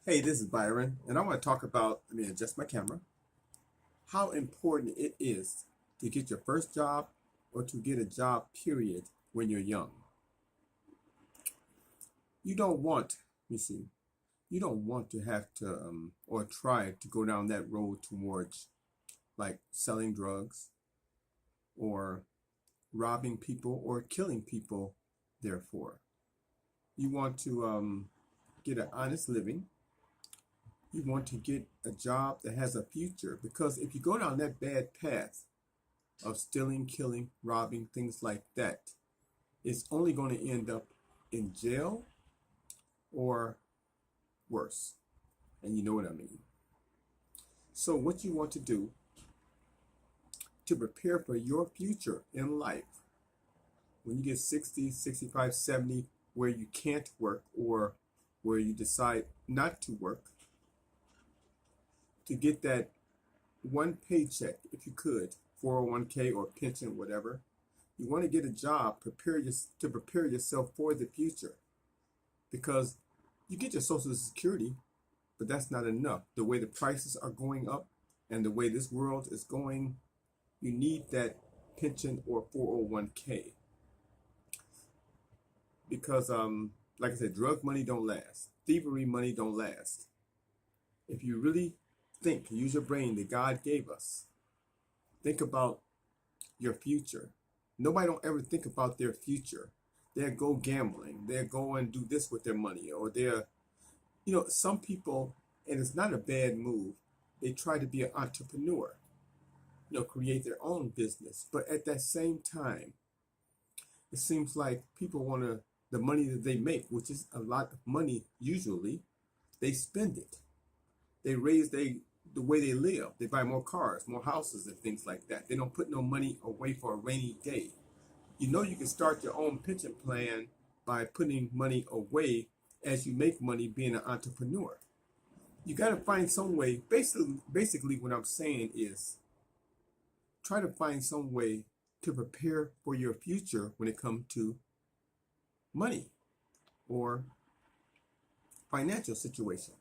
Hey, this is Byron, and I want to talk about, let me adjust my camera, how important it is to get your first job or to get a job, period, when you're young. You don't want, you see, you don't want to have to or try to go down that road towards like selling drugs or robbing people or killing people, therefore. You want to get an honest living. You want to get a job that has a future, because if you go down that bad path of stealing, killing, robbing, things like that, it's only going to end up in jail or worse. And you know what I mean. So what you want to do to prepare for your future in life, when you get 60, 65, 70, where you can't work or where you decide not to work, to get that one paycheck, if you could, 401k or pension, whatever. You want to get a job, to prepare yourself for the future, because you get your Social Security, but that's not enough. The way the prices are going up and the way this world is going, you need that pension or 401k, because like I said, drug money don't last. Thievery money don't last. If you really think, use your brain that God gave us, think about your future. Nobody don't ever think about their future. They'll go gambling. They'll go and do this with their money, or some people, and it's not a bad move, they try to be an entrepreneur, create their own business. But at that same time, it seems like people want the money that they make, which is a lot of money usually, they spend it. They raise the way they live. They buy more cars, more houses, and things like that. They don't put no money away for a rainy day. You can start your own pension plan by putting money away as you make money, being an entrepreneur. You got to find some way. Basically, what I'm saying is try to find some way to prepare for your future when it comes to money or financial situation.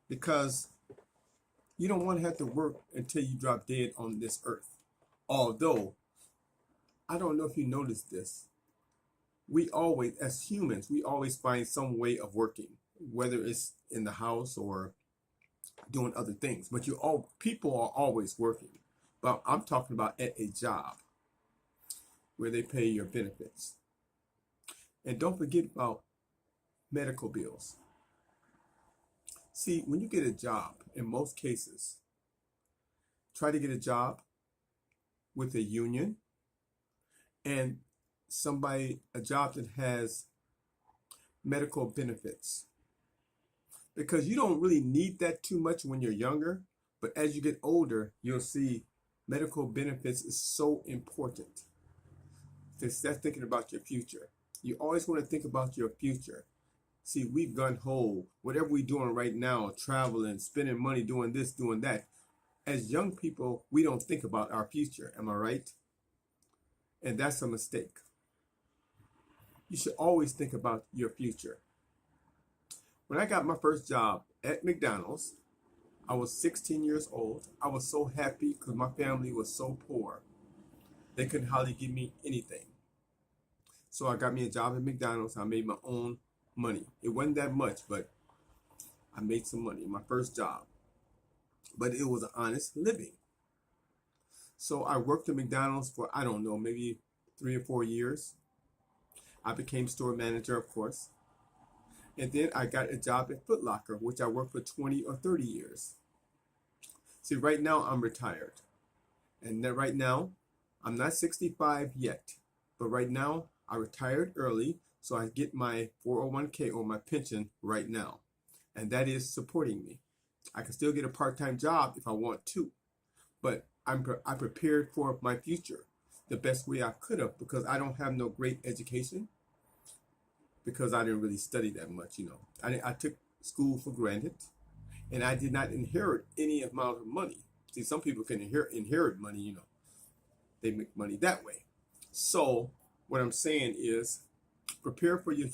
Because you don't want to have to work until you drop dead on this earth. Although, I don't know if you noticed this, we always, as humans, we always find some way of working, whether it's in the house or doing other things. But people are always working. But I'm talking about at a job where they pay your benefits. And don't forget about medical bills. See, when you get a job, in most cases, try to get a job with a union and a job that has medical benefits. Because you don't really need that too much when you're younger, but as you get older, you'll see medical benefits is so important. That's thinking about your future. You always want to think about your future. See, we've gone whole. Whatever we're doing right now, traveling, spending money, doing this, doing that. As young people, we don't think about our future. Am I right? And that's a mistake. You should always think about your future. When I got my first job at McDonald's, I was 16 years old. I was so happy because my family was so poor. They couldn't hardly give me anything. So I got me a job at McDonald's. I made my own money. It wasn't that much, but I made some money. My first job. But it was an honest living. So I worked at McDonald's for, I don't know, maybe 3 or 4 years. I became store manager, of course. And then I got a job at Foot Locker, which I worked for 20 or 30 years. See, right now I'm retired. And then right now, I'm not 65 yet. But right now, I retired early, so I get my 401k or my pension right now. And that is supporting me. I can still get a part-time job if I want to. But I prepared for my future the best way I could have, because I don't have no great education, because I didn't really study that much, I took school for granted, and I did not inherit any amount of money. See, some people can inherit money, they make money that way. So what I'm saying is, Prepare for your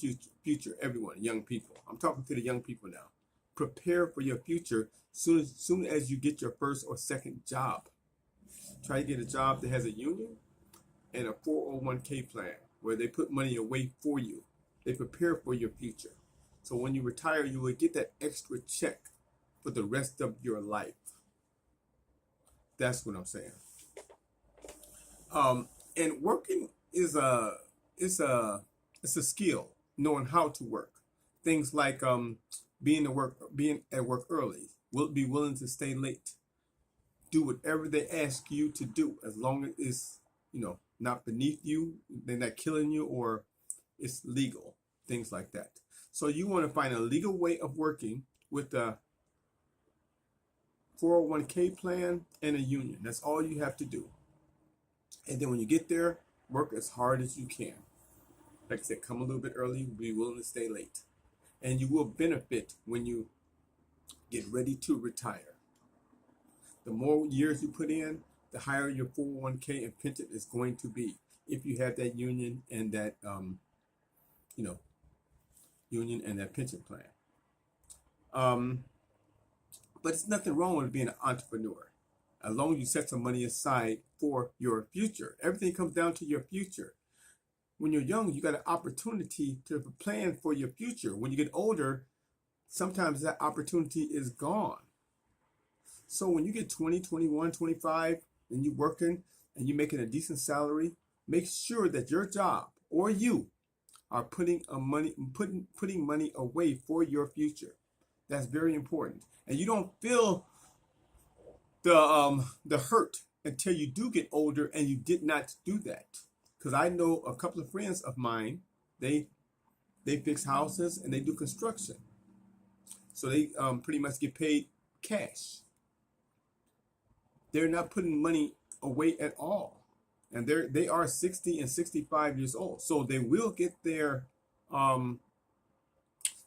future, everyone, young people. I'm talking to the young people now. Prepare for your future soon as you get your first or second job. Try to get a job that has a union and a 401k plan where they put money away for you. They prepare for your future. So when you retire, you will get that extra check for the rest of your life. That's what I'm saying. And working is it's a skill, knowing how to work. Things like being at work early, be willing to stay late, do whatever they ask you to do, as long as it's not beneath you, they're not killing you, or it's legal. Things like that. So you want to find a legal way of working with a 401k plan and a union. That's all you have to do. And then when you get there, work as hard as you can. Like I said, come a little bit early, be willing to stay late. And you will benefit when you get ready to retire. The more years you put in, the higher your 401k and pension is going to be if you have that union and that union and that pension plan. But it's nothing wrong with being an entrepreneur, as long as you set some money aside for your future. Everything comes down to your future. When you're young, you got an opportunity to plan for your future. When you get older, sometimes that opportunity is gone. So when you get 20, 21, 25, and you're working and you're making a decent salary, make sure that your job or you are putting money away for your future. That's very important. And you don't feel the hurt until you do get older and you did not do that. Because I know a couple of friends of mine, they fix houses and they do construction. So they pretty much get paid cash. They're not putting money away at all. And they are 60 and 65 years old. So they will get their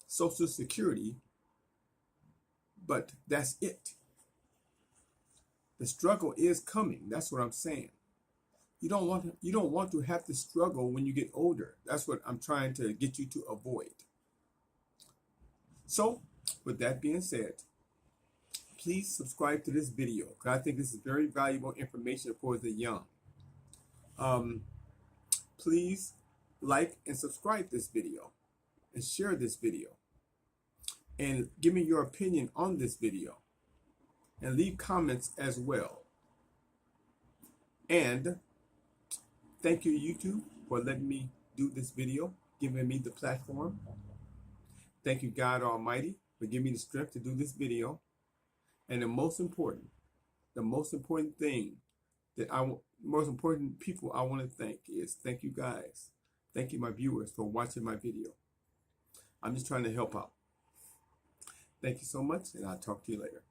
Social Security, but that's it. The struggle is coming. That's what I'm saying. You don't want to have to struggle when you get older. That's what I'm trying to get you to avoid. So, with that being said, please subscribe to this video, because I think this is very valuable information for the young. Please like and subscribe this video and share this video and give me your opinion on this video and leave comments as well. And thank you, YouTube, for letting me do this video, giving me the platform. Thank you, God Almighty, for giving me the strength to do this video. And the most important thing most important people I want to thank is, thank you guys. Thank you, my viewers, for watching my video. I'm just trying to help out. Thank you so much, and I'll talk to you later.